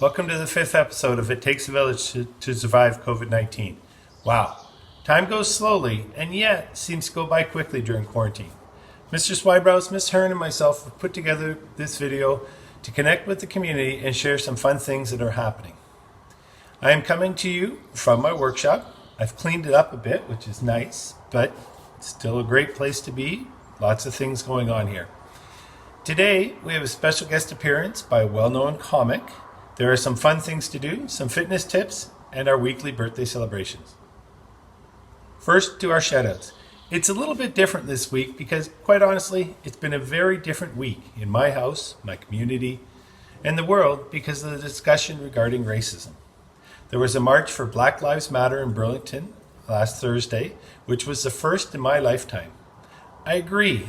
Welcome to the 5th episode of It Takes a Village to Survive COVID-19. Wow, time goes slowly and yet seems to go by quickly during quarantine. Mr. Swybrows, Ms. Hearn, and myself have put together this video to connect with the community and share some fun things that are happening. I am coming to you from my workshop. I've cleaned it up a bit, which is nice, but it's still a great place to be. Lots of things going on here. Today, we have a special guest appearance by a well-known comic. There are some fun things to do, some fitness tips, and our weekly birthday celebrations. First, to our shoutouts. It's a little bit different this week because, quite honestly, it's been a very different week in my house, my community, and the world because of the discussion regarding racism. There was a march for Black Lives Matter in Burlington last Thursday, which was the first in my lifetime. I agree.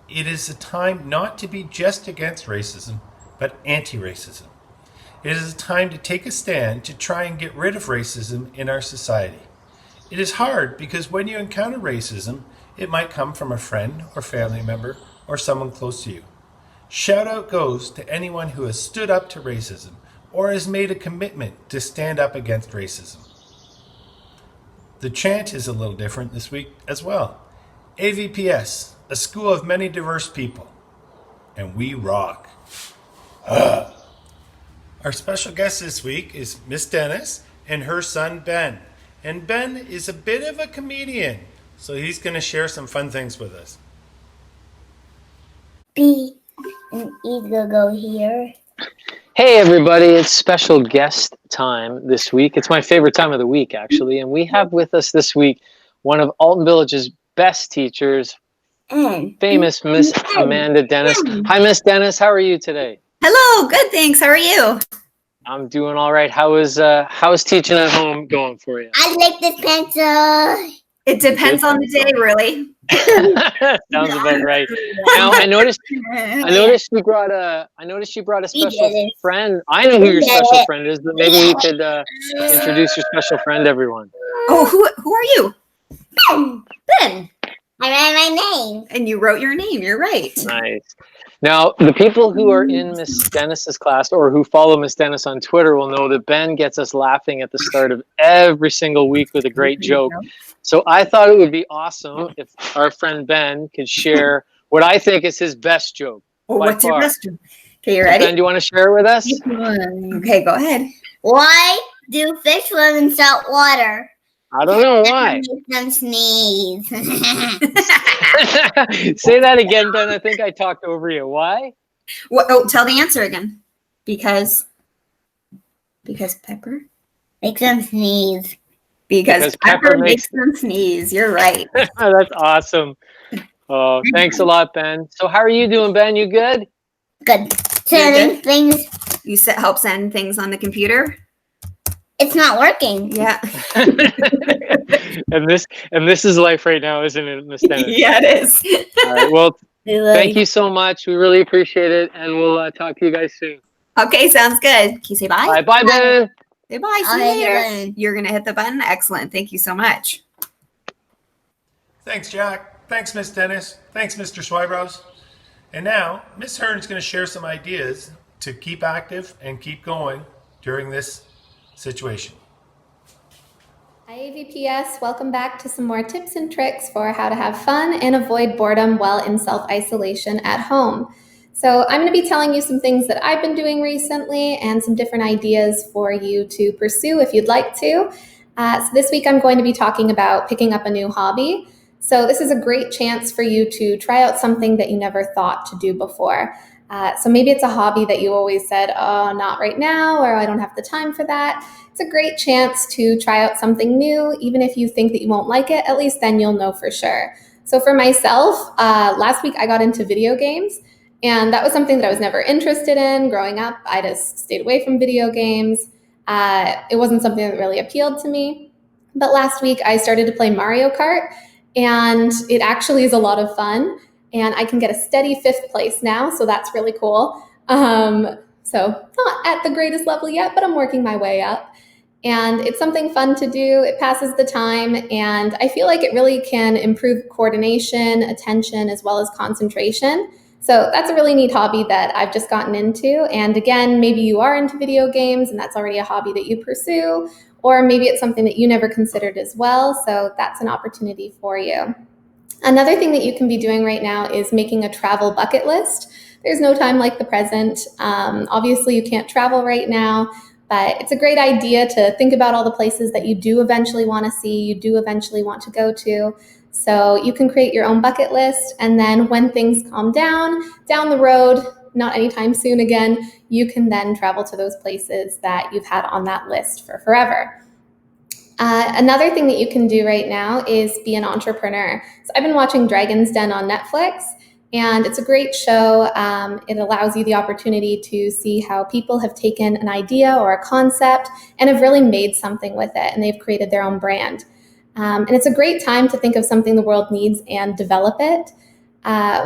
It is a time not to be just against racism, but anti-racism. It is a time to take a stand to try and get rid of racism in our society. It is hard because when you encounter racism, it might come from a friend or family member or someone close to you. Shout out goes to anyone who has stood up to racism or has made a commitment to stand up against racism. The chant is a little different this week as well. AVPS, a school of many diverse people, and we rock. Our special guest this week is Miss Dennis and her son Ben. And Ben is a bit of a comedian, so he's going to share some fun things with us. B and E go here. Hey everybody, it's special guest time this week. It's my favorite time of the week, actually. And we have with us this week one of Alton Village's best teachers, famous Miss Amanda Dennis. Hi, Miss Dennis. How are you today? Hello. Good. Thanks. How are you? I'm doing all right. How is teaching at home going for you? I like this pencil. It depends on the day, really. Sounds about right. Now, I noticed you brought a special friend. I know who your special friend is, but maybe you could introduce your special friend, everyone. Oh, who are you? Ben. I write my name. And you wrote your name. You're right. Nice. Now, the people who are in Miss Dennis's class or who follow Miss Dennis on Twitter will know that Ben gets us laughing at the start of every single week with a great joke. So I thought it would be awesome if our friend Ben could share what I think is his best joke. Oh, what's your best joke? Okay, you ready? Ben, do you want to share it with us? Okay, go ahead. Why do fish swim in salt water? I don't know why. Make them sneeze. Say that again, Ben. I think I talked over you. Why? Tell the answer again. Because pepper Make them sneeze. Because pepper makes them sneeze. You're right. That's awesome. Oh, thanks a lot, Ben. So how are you doing, Ben? You good? Good. Sending things. You help send things on the computer? It's not working. Yeah. and this is life right now, isn't it, Miss Dennis? Yeah, it is. All right. Well, thank you so much. We really appreciate it, and we'll talk to you guys soon. Okay, sounds good. Can you say bye? Bye, bye, Ben. Say bye. See you later. You're gonna hit the button. Excellent. Thank you so much. Thanks, Jack. Thanks, Miss Dennis. Thanks, Mr. Swybrows. And now, Miss Hearn is going to share some ideas to keep active and keep going during this situation. Hi AVPS, welcome back to some more tips and tricks for how to have fun and avoid boredom while in self-isolation at home. So I'm going to be telling you some things that I've been doing recently and some different ideas for you to pursue if you'd like to. So this week I'm going to be talking about picking up a new hobby. So this is a great chance for you to try out something that you never thought to do before. So maybe it's a hobby that you always said, oh, not right now, or I don't have the time for that. It's a great chance to try out something new, even if you think that you won't like it, at least then you'll know for sure. So for myself, last week I got into video games, and that was something that I was never interested in growing up. I just stayed away from video games. It wasn't something that really appealed to me. But last week I started to play Mario Kart, and it actually is a lot of fun. And I can get a steady 5th place now, so that's really cool. So not at the greatest level yet, but I'm working my way up. And it's something fun to do. It passes the time, and I feel like it really can improve coordination, attention, as well as concentration. So that's a really neat hobby that I've just gotten into. And again, maybe you are into video games and that's already a hobby that you pursue, or maybe it's something that you never considered as well. So that's an opportunity for you. Another thing that you can be doing right now is making a travel bucket list. There's no time like the present. Obviously, you can't travel right now, but it's a great idea to think about all the places that you do eventually want to see, you do eventually want to go to. So you can create your own bucket list, and then when things calm down the road, not anytime soon again, you can then travel to those places that you've had on that list for forever. Another thing that you can do right now is be an entrepreneur. So I've been watching Dragon's Den on Netflix, and it's a great show. It allows you the opportunity to see how people have taken an idea or a concept and have really made something with it, and they've created their own brand. And it's a great time to think of something the world needs and develop it.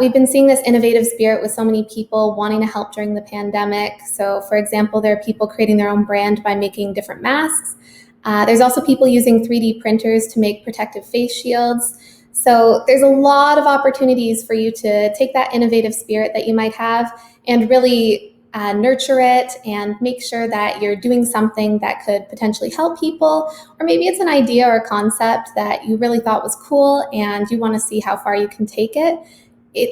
We've been seeing this innovative spirit with so many people wanting to help during the pandemic. So, for example, there are people creating their own brand by making different masks. There's also people using 3D printers to make protective face shields. So there's a lot of opportunities for you to take that innovative spirit that you might have and really nurture it and make sure that you're doing something that could potentially help people, or maybe it's an idea or a concept that you really thought was cool and you want to see how far you can take it.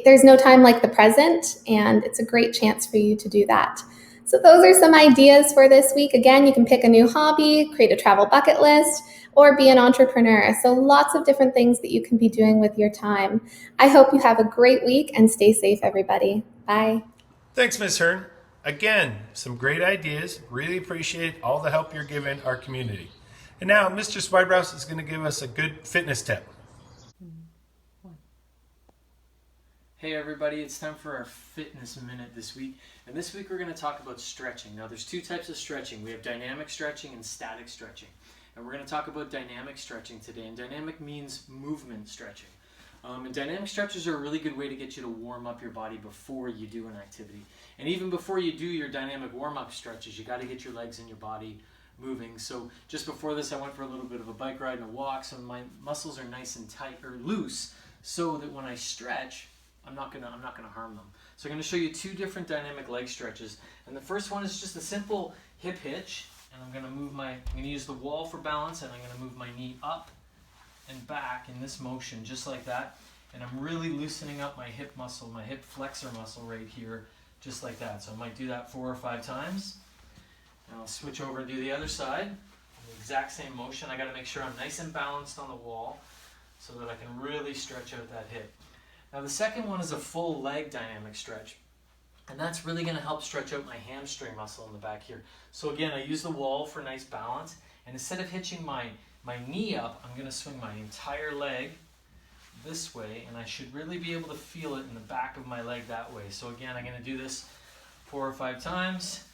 There's no time like the present, and it's a great chance for you to do that. So those are some ideas for this week. Again, you can pick a new hobby, create a travel bucket list, or be an entrepreneur. So lots of different things that you can be doing with your time. I hope you have a great week and stay safe, everybody. Bye. Thanks, Ms. Hearn. Again, some great ideas. Really appreciate all the help you're giving our community. And now Mr. Swibrouse is going to give us a good fitness tip. Hey everybody, it's time for our fitness minute this week. And this week we're going to talk about stretching. Now there's two types of stretching. We have dynamic stretching and static stretching. And we're going to talk about dynamic stretching today. And dynamic means movement stretching. And dynamic stretches are a really good way to get you to warm up your body before you do an activity. And even before you do your dynamic warm-up stretches, you got to get your legs and your body moving. So just before this, I went for a little bit of a bike ride and a walk, so my muscles are nice and tight or loose, so that when I stretch, I'm not gonna harm them. So I'm gonna show you two different dynamic leg stretches. And the first one is just a simple hip hitch, and I'm gonna use the wall for balance, and I'm gonna move my knee up and back in this motion, just like that. And I'm really loosening up my hip muscle, my hip flexor muscle right here, just like that. So I might do that 4 or 5 times. And I'll switch over and do the other side. The exact same motion. I gotta make sure I'm nice and balanced on the wall so that I can really stretch out that hip. Now the second one is a full leg dynamic stretch. And that's really gonna help stretch out my hamstring muscle in the back here. So again, I use the wall for nice balance. And instead of hitching my knee up, I'm gonna swing my entire leg this way, and I should really be able to feel it in the back of my leg that way. So again, I'm gonna do this 4 or 5 times.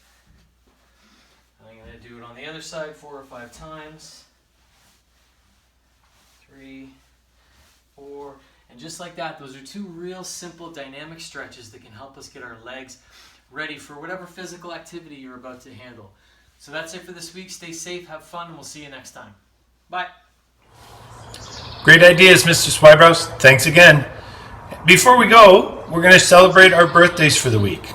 I'm gonna do it on the other side 4 or 5 times. 3, 4, and just like that, those are two real simple dynamic stretches that can help us get our legs ready for whatever physical activity you're about to handle. So that's it for this week. Stay safe, have fun, and we'll see you next time. Bye. Great ideas, Mr. Swibrouse. Thanks again. Before we go, we're going to celebrate our birthdays for the week.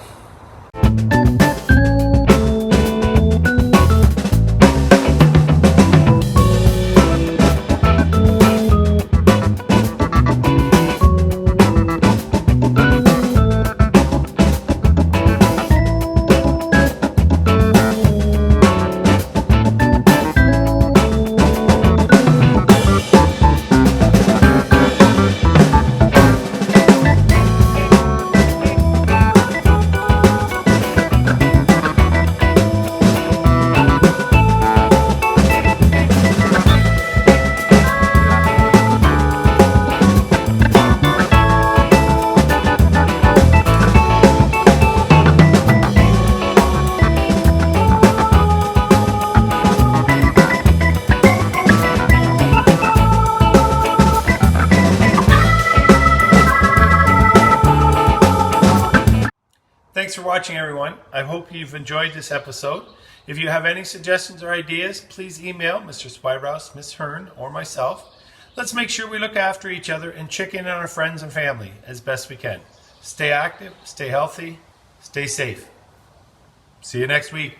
Thanks for watching, everyone. I hope you've enjoyed this episode. If you have any suggestions or ideas, please email Mr. Swibrouse, Ms. Hearn, or myself. Let's make sure we look after each other and check in on our friends and family as best we can. Stay active, stay healthy, stay safe. See you next week.